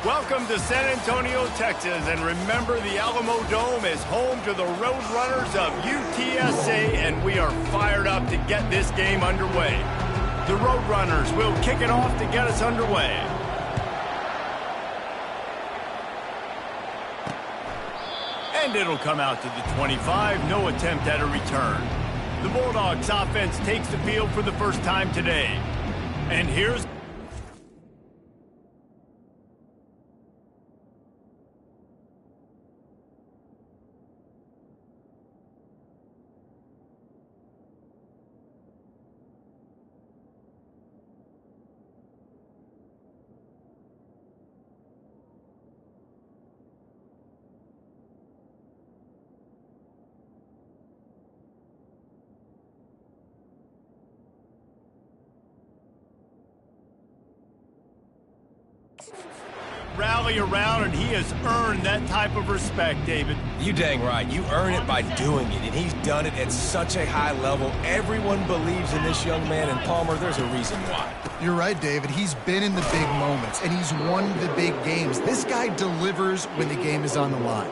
Welcome to San Antonio, Texas, and remember the Alamo Dome is home to the Roadrunners of UTSA, and we are fired up to get this game underway. The Roadrunners will kick it off to get us underway. And it'll come out to the 25, no attempt at a return. The Bulldogs offense takes the field for the first time today. And here's... rally around, and he has earned that type of respect, David. You dang right. You earn it by doing it, and he's done it at such a high level. Everyone believes in this young man, and Palmer, there's a reason why. You're right, David. He's been in the big moments, and he's won the big games. This guy delivers when the game is on the line.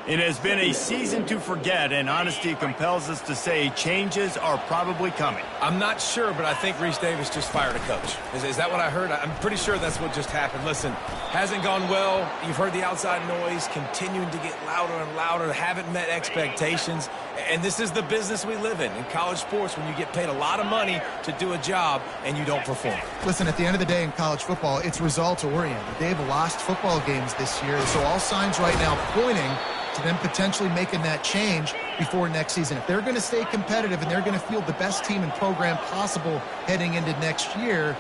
It has been a season to forget, and honesty compels us to say changes are probably coming. I'm not sure, but I think Reese Davis just fired a coach. Is that what I heard? I'm pretty sure that's what just happened. Listen, hasn't gone well. You've heard the outside noise continuing to get louder and louder. Haven't met expectations. And this is the business we live in college sports, when you get paid a lot of money to do a job and you don't perform. Listen, at the end of the day in college football, it's results-oriented. They've lost football games this year, so all signs right now pointing to them potentially making that change before next season. If they're going to stay competitive and they're going to field the best team and program possible heading into next year,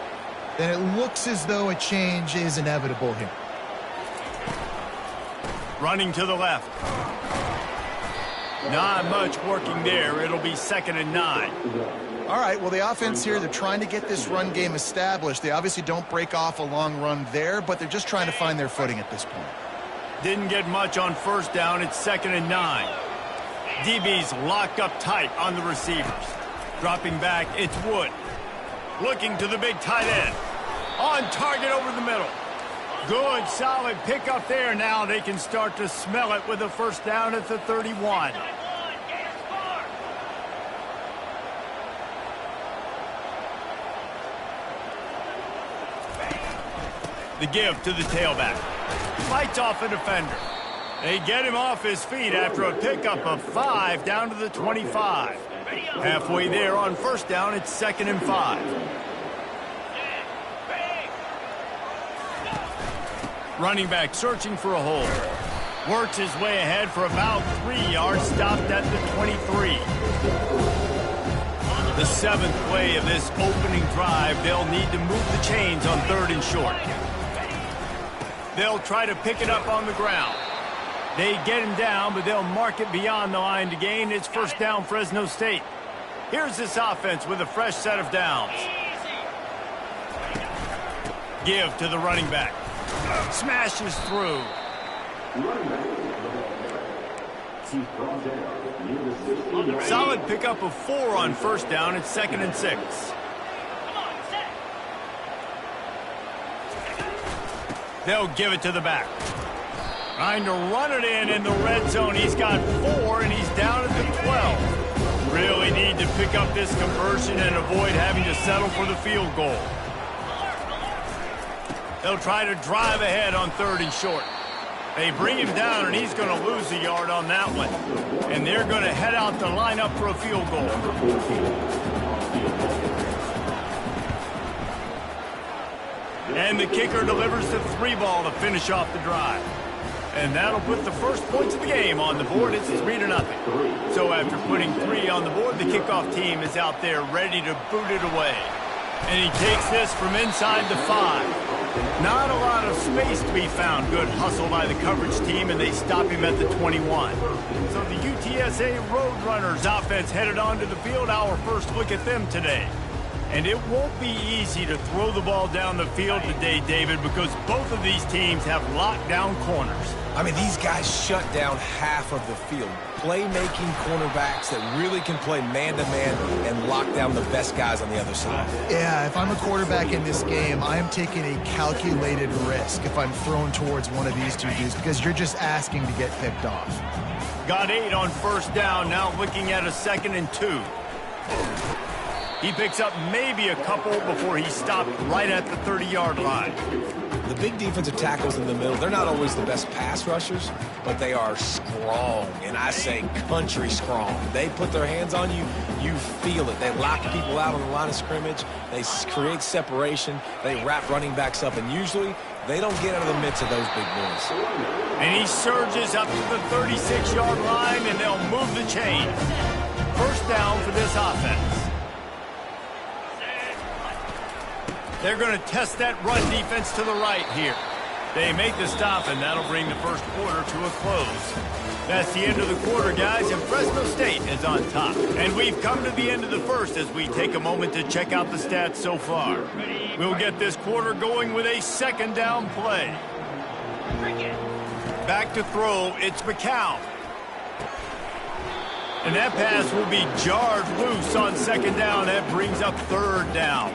then it looks as though a change is inevitable here. Running to the left. Not much working there. It'll be 2nd and 9. All right, well, the offense here, they're trying to get this run game established. They obviously don't break off a long run there, but they're just trying to find their footing at this point. Didn't get much on 1st down. It's 2nd and 9. DB's locked up tight on the receivers. Dropping back, it's Wood. Looking to the big tight end. On target over the middle. Good, solid pickup there. Now they can start to smell it with a 1st down at the 31. The give to the tailback. Fights off a defender. They get him off his feet after a pickup of 5 down to the 25. Halfway there on 1st down, it's 2nd and 5. Running back searching for a hole. Works his way ahead for about 3 yards, stopped at the 23. The 7th play of this opening drive, they'll need to move the chains on 3rd and short. They'll try to pick it up on the ground. They get him down, but they'll mark it beyond the line to gain. It's 1st down, Fresno State. Here's this offense with a fresh set of downs. Give to the running back. Smashes through. Solid pickup of 4 on 1st down. It's 2nd and 6. They'll give it to the back. Trying to run it in the red zone. He's got 4, and he's down at the 12. Really need to pick up this conversion and avoid having to settle for the field goal. They'll try to drive ahead on 3rd and short. They bring him down, and he's going to lose a yard on that one. And they're going to head out to line up for a field goal. And the kicker delivers the 3 ball to finish off the drive. And that'll put the first points of the game on the board. It's 3-0. So after putting 3 on the board, the kickoff team is out there ready to boot it away. And he takes this from inside the 5. Not a lot of space to be found. Good hustle by the coverage team, and they stop him at the 21. So the UTSA Roadrunners offense headed onto the field. Our first look at them today. And it won't be easy to throw the ball down the field today, David, because both of these teams have locked down corners. I mean, these guys shut down half of the field. Playmaking cornerbacks that really can play man-to-man and lock down the best guys on the other side. Yeah, if I'm a quarterback in this game, I am taking a calculated risk if I'm thrown towards one of these two dudes because you're just asking to get picked off. Got 8 on first down, now looking at a 2nd and 2. He picks up maybe a couple before he stopped right at the 30-yard line. The big defensive tackles in the middle, they're not always the best pass rushers, but they are strong, and I say country strong. They put their hands on you, you feel it. They lock people out on the line of scrimmage. They create separation. They wrap running backs up, and usually they don't get out of the midst of those big boys. And he surges up to the 36-yard line, and they'll move the chain. First down for this offense. They're going to test that run defense to the right here. They make the stop, and that'll bring the first quarter to a close. That's the end of the quarter, guys, and Fresno State is on top. And we've come to the end of the first as we take a moment to check out the stats so far. We'll get this quarter going with a 2nd down play. Back to throw, it's McCown. And that pass will be jarred loose on 2nd down. That brings up 3rd down.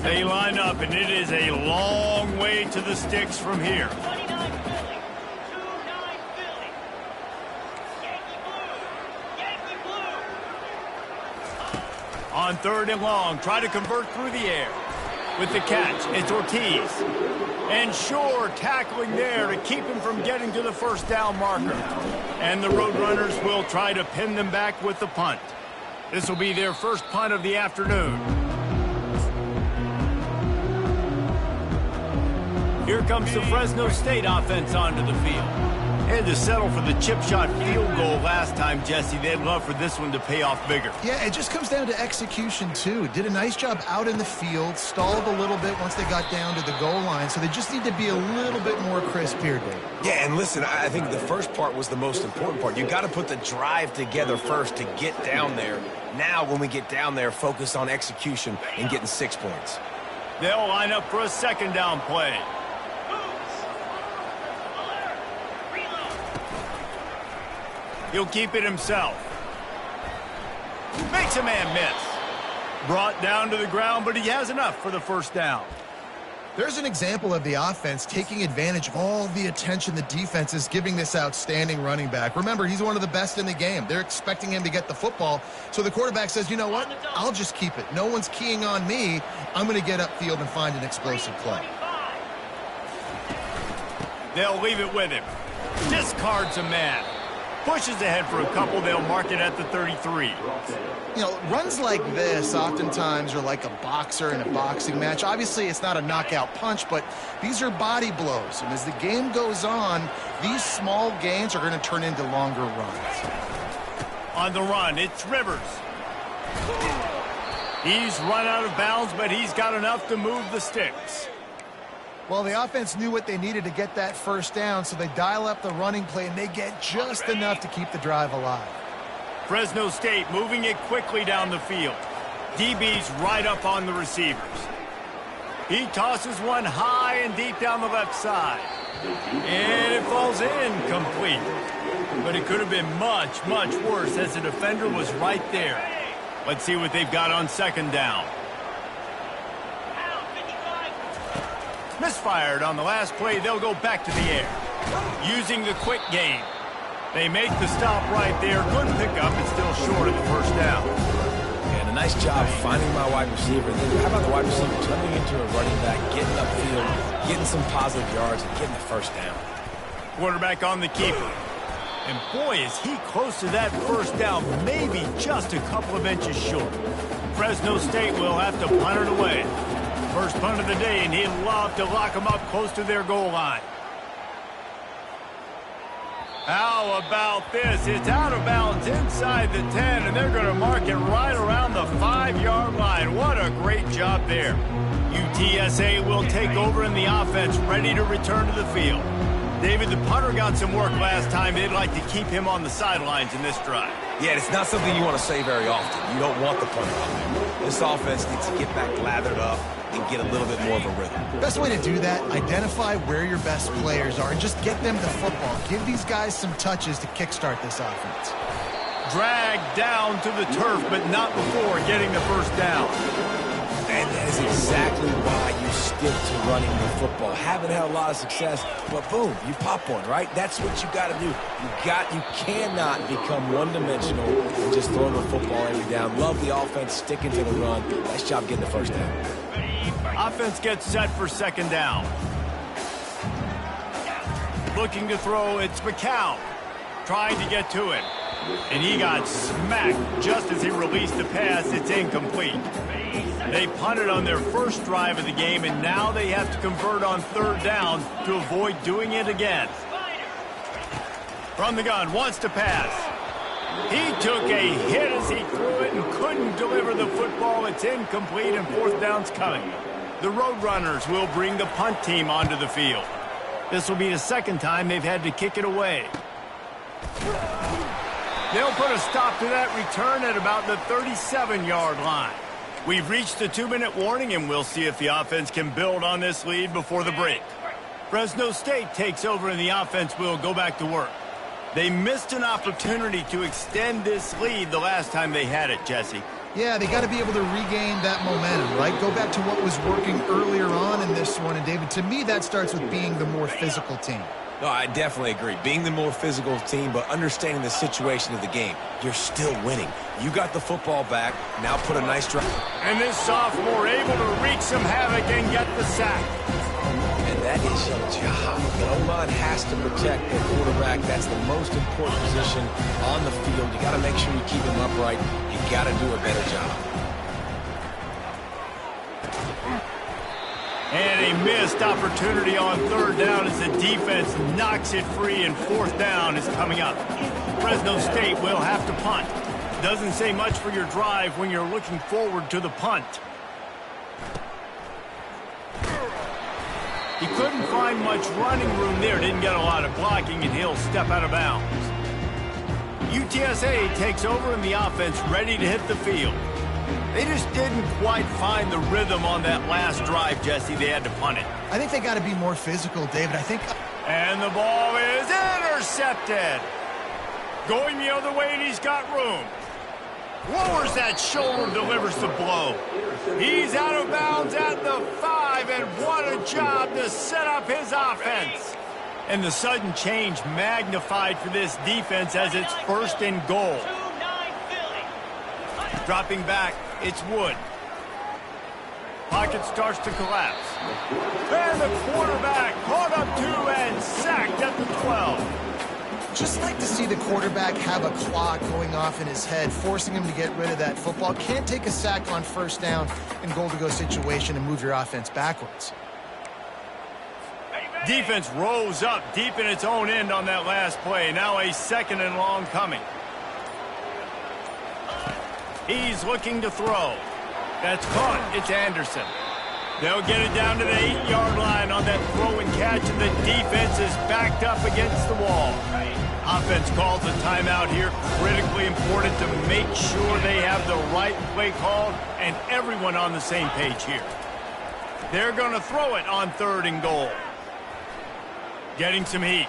They line up, and it is a long way to the sticks from here. On 3rd and long, try to convert through the air. With the catch, it's Ortiz. And Shore tackling there to keep him from getting to the first down marker. And the Roadrunners will try to pin them back with the punt. This will be their first punt of the afternoon. Here comes the Fresno State offense onto the field. Had to settle for the chip shot field goal last time, Jesse. They'd love for this one to pay off bigger. Yeah, it just comes down to execution, too. Did a nice job out in the field, stalled a little bit once they got down to the goal line, so they just need to be a little bit more crisp here, Dave. Yeah, and listen, I think the first part was the most important part. You got to put the drive together first to get down there. Now, when we get down there, focus on execution and getting 6 points. They'll line up for a 2nd down play. He'll keep it himself. Makes a man miss. Brought down to the ground, but he has enough for the first down. There's an example of the offense taking advantage of all the attention the defense is giving this outstanding running back. Remember, he's one of the best in the game. They're expecting him to get the football. So the quarterback says, you know what? I'll just keep it. No one's keying on me. I'm going to get upfield and find an explosive play. They'll leave it with him. Discards a man. Pushes ahead for a couple. They'll mark it at the 33. You know, runs like this oftentimes are like a boxer in a boxing match. Obviously, it's not a knockout punch, but these are body blows. And as the game goes on, these small gains are going to turn into longer runs. On the run, it's Rivers. He's run out of bounds, but he's got enough to move the sticks. Well, the offense knew what they needed to get that first down, so they dial up the running play, and they get just enough to keep the drive alive. Fresno State moving it quickly down the field. DB's right up on the receivers. He tosses one high and deep down the left side. And it falls in complete. But it could have been much, much worse as the defender was right there. Let's see what they've got on 2nd down. Misfired on the last play. They'll go back to the air. Using the quick game. They make the stop right there. Good pickup. It's still short of the first down. And a nice job finding my wide receiver. And then how about the wide receiver turning into a running back, getting upfield, getting some positive yards, and getting the first down. Quarterback on the keeper. And boy, is he close to that first down. Maybe just a couple of inches short. Fresno State will have to punt it away. First punt of the day, and he'd love to lock them up close to their goal line. How about this? It's out of bounds inside the 10, and they're going to mark it right around the 5-yard line. What a great job there. UTSA will take over in the offense, ready to return to the field. David, the punter got some work last time. They'd like to keep him on the sidelines in this drive. Yeah, it's not something you want to say very often. You don't want the punter on there. This offense needs to get back lathered up and get a little bit more of a rhythm. Best way to do that, identify where your best players are and just get them the football. Give these guys some touches to kickstart this offense. Dragged down to the turf, but not before getting the first down. And that is exactly why you stick to running the football. Haven't had a lot of success, but boom, you pop one, right? That's what you got to do. You cannot become one-dimensional and just throw the football every down. Love the offense, sticking to the run. Nice job getting the first down. Offense gets set for second down. Looking to throw, it's McCown. Trying to get to it. And he got smacked just as he released the pass. It's incomplete. They punted on their first drive of the game, and now they have to convert on third down to avoid doing it again. From the gun, wants to pass. He took a hit as he threw it and couldn't deliver the football. It's incomplete, and fourth down's coming. The Roadrunners will bring the punt team onto the field. This will be the second time they've had to kick it away. They'll put a stop to that return at about the 37-yard line. We've reached the 2-minute warning, and we'll see if the offense can build on this lead before the break. Fresno State takes over, and the offense will go back to work. They missed an opportunity to extend this lead the last time they had it, Jesse. Yeah, they got to be able to regain that momentum, right? Go back to what was working earlier on in this one. And, David, to me, that starts with being the more physical team. No, I definitely agree. Being the more physical team, but understanding the situation of the game. You're still winning. You got the football back. Now put a nice drive. And this sophomore able to wreak some havoc and get the sack. And that is your job. The O-line has to protect the quarterback. That's the most important position on the field. You got to make sure you keep him upright. You got to do a better job. And a missed opportunity on third down as the defense knocks it free, and fourth down is coming up. Fresno State will have to punt. Doesn't say much for your drive when you're looking forward to the punt. He couldn't find much running room there. Didn't get a lot of blocking, and he'll step out of bounds. UTSA takes over, and the offense ready to hit the field. They just didn't quite find the rhythm on that last drive, Jesse. They had to punt it. I think they got to be more physical, David. And the ball is intercepted. Going the other way, and he's got room. Lowers that shoulder, delivers the blow. He's out of bounds at the 5, and what a job to set up his offense. And the sudden change magnified for this defense as it's first and goal. Dropping back, it's Wood. Pocket starts to collapse. And the quarterback caught up to and sacked at the 12. Just like to see the quarterback have a clock going off in his head, forcing him to get rid of that football. Can't take a sack on first down in goal-to-go situation and move your offense backwards. Defense rose up deep in its own end on that last play. Now a second and long coming. He's looking to throw. That's caught. It's Anderson. They'll get it down to the 8-yard line on that throw and catch, and the defense is backed up against the wall. Offense calls a timeout here. Critically important to make sure they have the right play called and everyone on the same page here. They're going to throw it on third and goal. Getting some heat.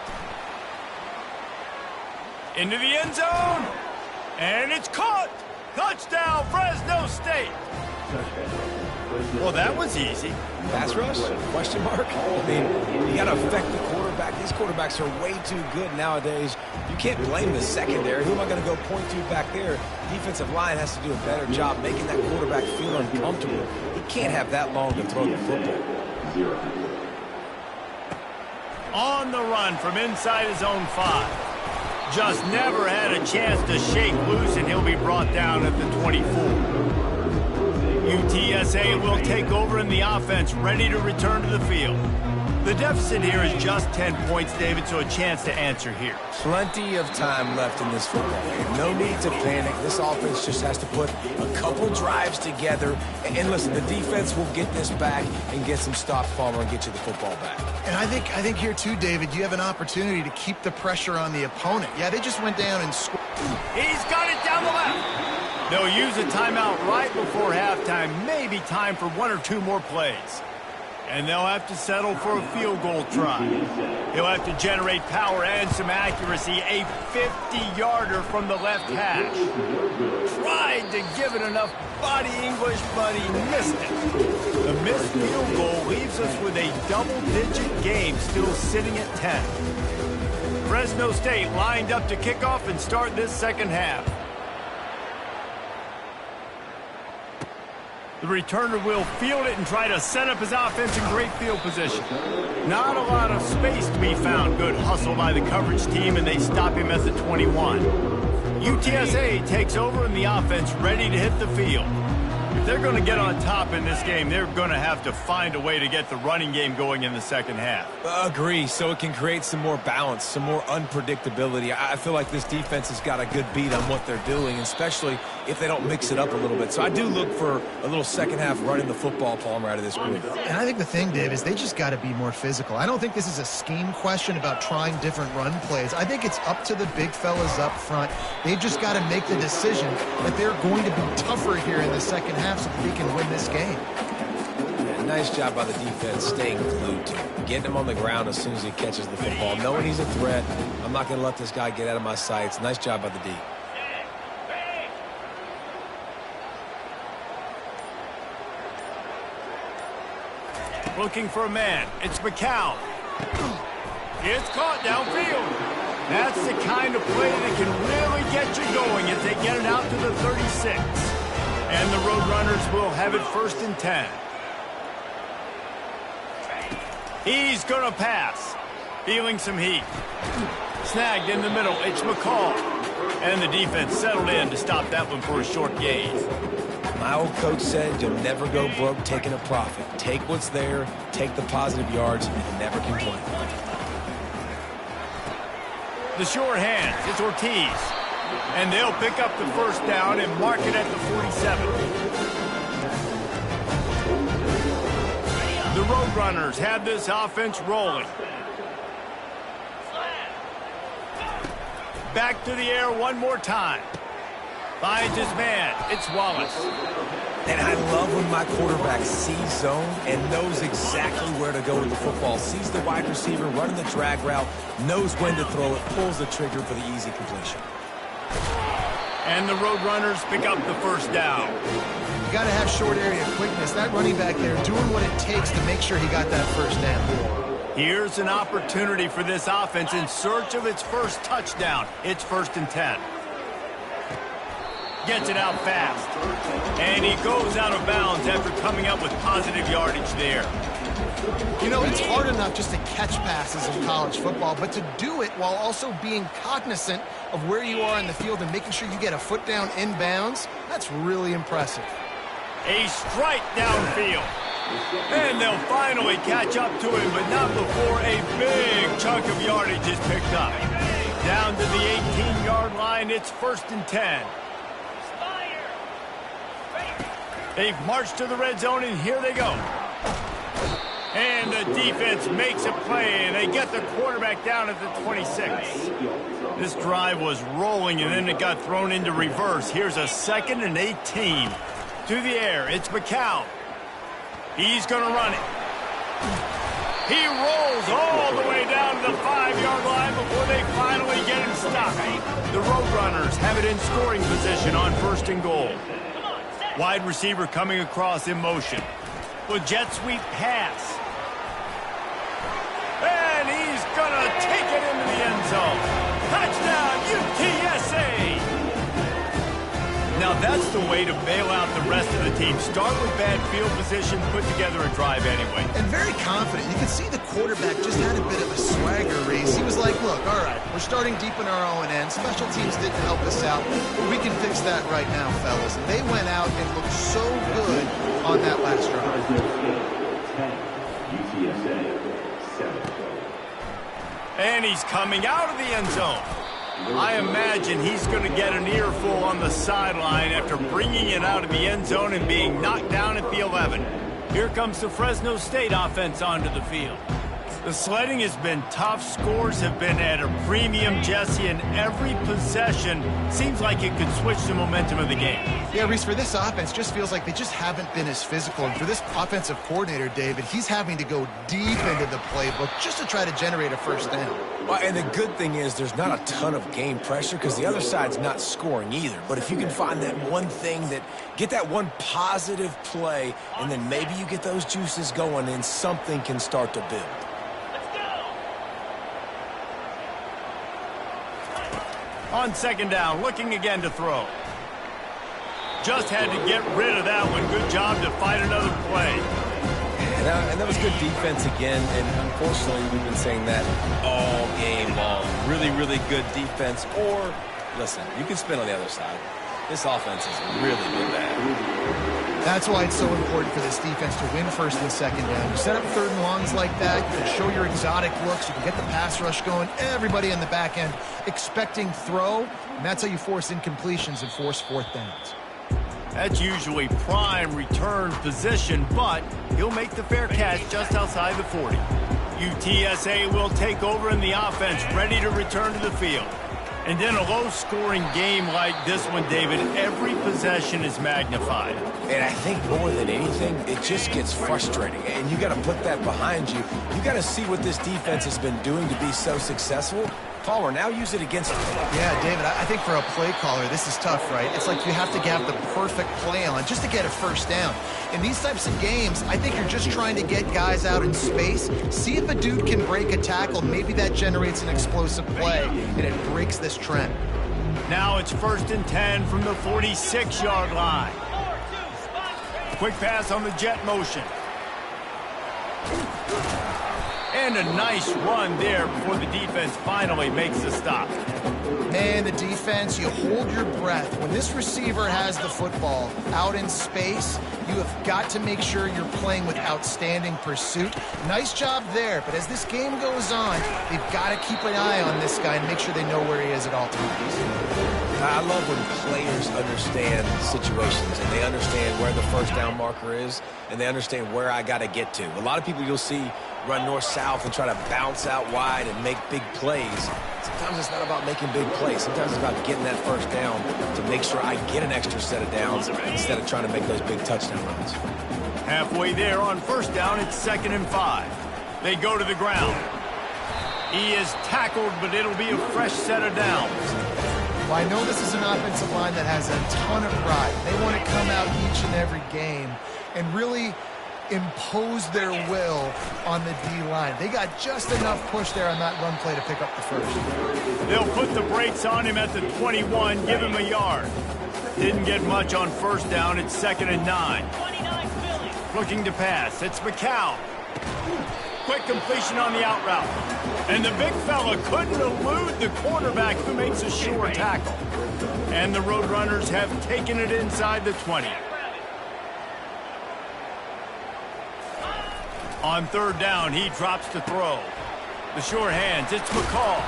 Into the end zone. And it's caught. Touchdown, Fresno State. Well, that was easy. Pass rush? Question mark? I mean, you got to affect the quarterback. These quarterbacks are way too good nowadays. You can't blame the secondary. Who am I going to go point to back there? Defensive line has to do a better job making that quarterback feel uncomfortable. He can't have that long to throw the football. On the run from inside his own 5. Just never had a chance to shake loose, and he'll be brought down at the 24. UTSA will take over in the offense, ready to return to the field. The deficit here is just 10 points, David, so a chance to answer here. Plenty of time left in this football game. No need to panic. This offense just has to put a couple drives together. And listen, the defense will get this back and get some stops, Palmer, and get you the football back. And I think here too, David, you have an opportunity to keep the pressure on the opponent. Yeah, they just went down and scored. He's got it down the left. They'll use a timeout right before halftime. Maybe time for one or two more plays. And they'll have to settle for a field goal try. He'll have to generate power and some accuracy. A 50-yarder from the left hash. Tried to give it enough body English, but he missed it. The missed field goal leaves us with a double-digit game still sitting at 10. Fresno State lined up to kick off and start this second half. The returner will field it and try to set up his offense in great field position. Not a lot of space to be found. Good hustle by the coverage team, and they stop him at the 21. UTSA takes over in the offense, ready to hit the field. If they're going to get on top in this game, they're going to have to find a way to get the running game going in the second half. Agree, so it can create some more balance, some more unpredictability. I feel like this defense has got a good beat on what they're doing, especially if they don't mix it up a little bit. So I do look for a little second half running the football, Palmer, out of this group. And I think the thing, Dave, is they just got to be more physical. I don't think this is a scheme question about trying different run plays. I think it's up to the big fellas up front. They've just got to make the decision that they're going to be tougher here in the second half so that they can win this game. Yeah, nice job by the defense staying glued to him, getting him on the ground as soon as he catches the football, knowing he's a threat. I'm not going to let this guy get out of my sights. Nice job by the D. Looking for a man. It's McCown. It's caught downfield. That's the kind of play that can really get you going as they get it out to the 36. And the Roadrunners will have it 1st and 10. He's going to pass. Feeling some heat. Snagged in the middle. It's McCall. And the defense settled in to stop that one for a short gain. My old coach said you'll never go broke taking a profit. Take what's there, take the positive yards, and never complain. The short hands, it's Ortiz. And they'll pick up the first down and mark it at the 47. The Roadrunners have this offense rolling. Back to the air one more time. Finds his man. It's Wallace. And I love when my quarterback sees zone and knows exactly where to go with the football. Sees the wide receiver running the drag route, knows when to throw it, pulls the trigger for the easy completion. And the Roadrunners pick up the first down. You got to have short area quickness. That running back there doing what it takes to make sure he got that first down. Here's an opportunity for this offense in search of its first touchdown. It's 1st and 10. Gets it out fast. And he goes out of bounds after coming up with positive yardage there. You know, it's hard enough just to catch passes in college football, but to do it while also being cognizant of where you are in the field and making sure you get a foot down inbounds, that's really impressive. A strike downfield. And they'll finally catch up to him, but not before a big chunk of yardage is picked up. Down to the 18-yard line, it's 1st and 10. They've marched to the red zone, and here they go. And the defense makes a play, and they get the quarterback down at the 26. This drive was rolling, and then it got thrown into reverse. Here's a 2nd and 18. To the air, it's McCown. He's going to run it. He rolls all the way down to the 5-yard line before they finally get him stopped. The Roadrunners have it in scoring position on 1st and goal. Wide receiver coming across in motion. With jet sweep pass. And he's going to take it into the end zone. Touchdown, UTSA! Now that's the way to bail out the rest of the team. Start with bad field position, put together a drive anyway. And very confident. You can see the quarterback just had a bit of a swagger race. He was like, look, all right, we're starting deep in our own end. Special teams didn't help us out, but we can fix that right now, fellas. And they went out and looked so good on that last drive. And he's coming out of the end zone. I imagine he's going to get an earful on the sideline after bringing it out of the end zone and being knocked down at the 11. Here comes the Fresno State offense onto the field. The sledding has been tough. Scores have been at a premium, Jesse, and every possession seems like it could switch the momentum of the game. Yeah, Reese, for this offense, just feels like they just haven't been as physical. And for this offensive coordinator, David, he's having to go deep into the playbook just to try to generate a first down. Well, and the good thing is there's not a ton of game pressure because the other side's not scoring either. But if you can find that one thing get that one positive play, and then maybe you get those juices going and something can start to build. On second down, looking again to throw. Just had to get rid of that one. Good job to fight another play. And that was good defense again, and unfortunately we've been saying that all game long. Really, really good defense. Or, listen, you can spin on the other side. This offense has really been bad. That's why it's so important for this defense to win first and second down. You set up third and longs like that, you can show your exotic looks, you can get the pass rush going, everybody in the back end expecting throw, and that's how you force incompletions and force fourth downs. That's usually prime return position, but he'll make the fair catch just outside the 40. UTSA will take over in the offense, ready to return to the field. And in a low-scoring game like this one, David, every possession is magnified. And I think more than anything, it just gets frustrating. And you got to put that behind you. You got to see what this defense has been doing to be so successful. Palmer, now use it against him. Yeah, David, I think for a play caller, this is tough, right? It's like you have to have the perfect play on just to get a first down. In these types of games, I think you're just trying to get guys out in space, see if a dude can break a tackle. Maybe that generates an explosive play, and it breaks this trend. Now it's 1st and 10 from the 46-yard line. Quick pass on the jet motion. And a nice run there before the defense finally makes the stop. Man, the defense, you hold your breath. When this receiver has the football out in space, you have got to make sure you're playing with outstanding pursuit. Nice job there, but as this game goes on, they've got to keep an eye on this guy and make sure they know where he is at all times. I love when players understand situations and they understand where the first down marker is and they understand where I got to get to. A lot of people you'll see run north-south and try to bounce out wide and make big plays. Sometimes it's not about making big plays. Sometimes it's about getting that first down to make sure I get an extra set of downs instead of trying to make those big touchdown runs. Halfway there on first down, it's 2nd and 5. They go to the ground. He is tackled, but it'll be a fresh set of downs. Well, I know this is an offensive line that has a ton of pride. They want to come out each and every game and really impose their will on the D-line. They got just enough push there on that run play to pick up the first. They'll put the brakes on him at the 21, give him a yard. Didn't get much on first down. It's 2nd and 9. Looking to pass. It's McCown. Quick completion on the out route. And the big fella couldn't elude the quarterback who makes a sure tackle. And the Roadrunners have taken it inside the 20. On 3rd down, he drops to throw. The sure hands, it's McCall.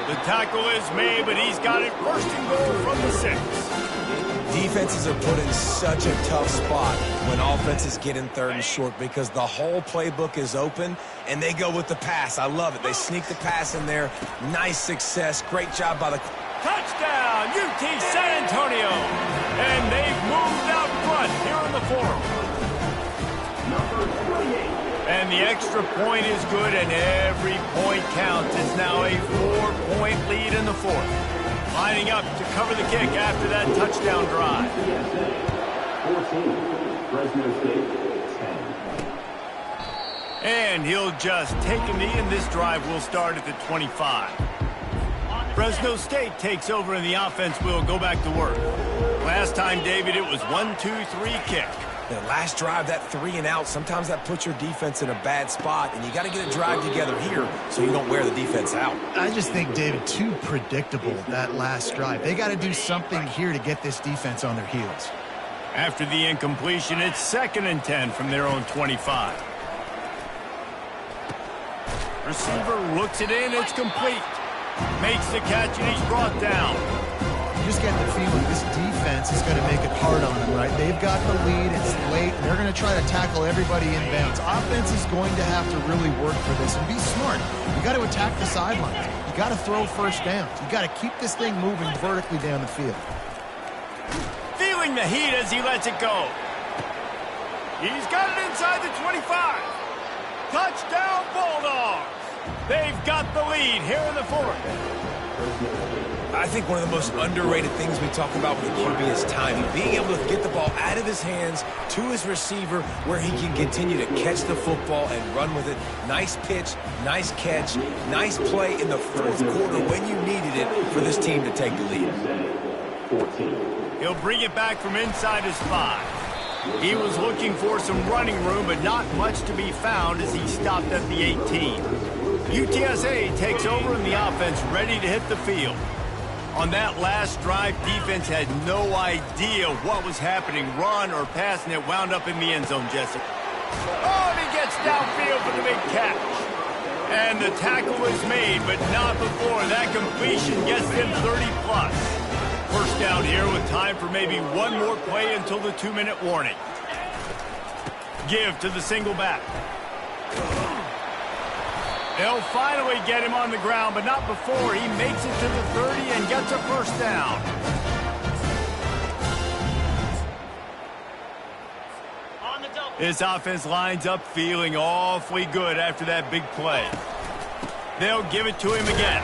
The tackle is made, but he's got it 1st and goal from the 6. Defenses are put in such a tough spot when offenses get in 3rd and short because the whole playbook is open and they go with the pass. I love it. They sneak the pass in there. Nice success. Great job by the... Touchdown, UT San Antonio. And they've moved out front here in the 4th. And the extra point is good, and every point counts. It's now a 4-point lead in the 4th. Lining up to cover the kick after that touchdown drive. 14, Fresno State, 10. And he'll just take a knee, and this drive will start at the 25. Fresno State takes over, and the offense will go back to work. Last time, David, it was 1-2-3 kick. The last drive, that 3 and out, sometimes that puts your defense in a bad spot, and you got to get a drive together here so you don't wear the defense out. I just think, David, too predictable, that last drive. They got to do something here to get this defense on their heels. After the incompletion, it's 2nd and 10 from their own 25. Receiver looks it in. It's complete. Makes the catch, and he's brought down. You just get the feeling this defense is going to make it hard on them, right? They've got the lead. It's late. And they're going to try to tackle everybody inbounds. Offense is going to have to really work for this and be smart. You got to attack the sidelines. You got to throw first downs. You got to keep this thing moving vertically down the field. Feeling the heat as he lets it go. He's got it inside the 25. Touchdown, Bulldogs. They've got the lead here in the fourth. I think one of the most underrated things we talk about with the QB is timing. Being able to get the ball out of his hands to his receiver where he can continue to catch the football and run with it. Nice pitch, nice catch, nice play in the fourth quarter when you needed it for this team to take the lead. He'll bring it back from inside his 5. He was looking for some running room, but not much to be found as he stopped at the 18. UTSA takes over in the offense, ready to hit the field. On that last drive, defense had no idea what was happening, run or pass, and it wound up in the end zone, Jesse. Oh, and he gets downfield for the big catch. And the tackle is made, but not before. That completion gets them 30-plus. First down here with time for maybe one more play until the 2-minute warning. Give to the single back. They'll finally get him on the ground, but not before he makes it to the 30 and gets a first down. This offense lines up feeling awfully good after that big play. They'll give it to him again.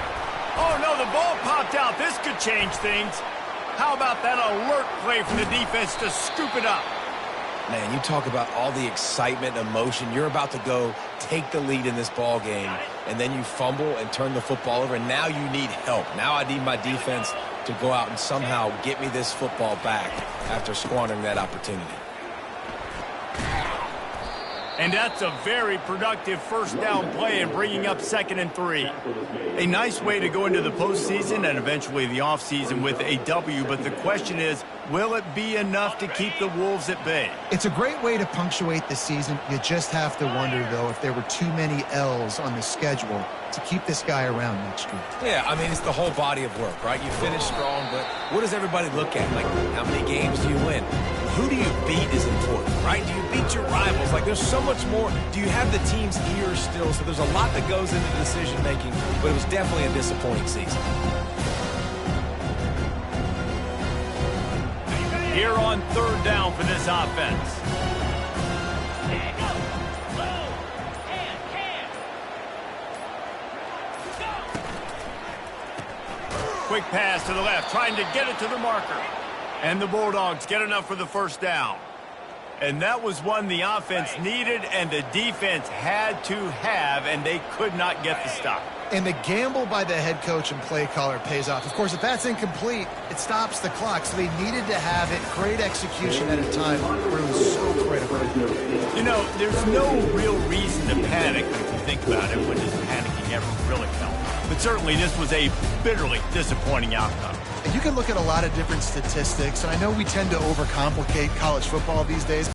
Oh, no, the ball popped out. This could change things. How about that alert play from the defense to scoop it up? Man, you talk about all the excitement, emotion. You're about to go take the lead in this ball game, and then you fumble and turn the football over, and now you need help. Now I need my defense to go out and somehow get me this football back after squandering that opportunity. And that's a very productive first down play and bringing up 2nd and 3. A nice way to go into the postseason and eventually the offseason with a W, but the question is, will it be enough to keep the Wolves at bay? It's a great way to punctuate the season. You just have to wonder, though, if there were too many L's on the schedule to keep this guy around next year. Yeah, I mean, it's the whole body of work, right? You finish strong, but what does everybody look at? Like, how many games do you win? Who do you beat is important, right? Do you beat your rivals? Like, there's so much more. Do you have the team's ears still? So there's a lot that goes into decision-making, but it was definitely a disappointing season. Here on 3rd down for this offense. Quick pass to the left, trying to get it to the marker. And the Bulldogs get enough for the first down. And that was one the offense needed and the defense had to have, and they could not get the stop. And the gamble by the head coach and play caller pays off. Of course, if that's incomplete, it stops the clock. So they needed to have it. Great execution at a time where it was so critical. You know, there's no real reason to panic, but if you think about it, when does panicking ever really help? But certainly this was a bitterly disappointing outcome. And you can look at a lot of different statistics, and I know we tend to overcomplicate college football these days.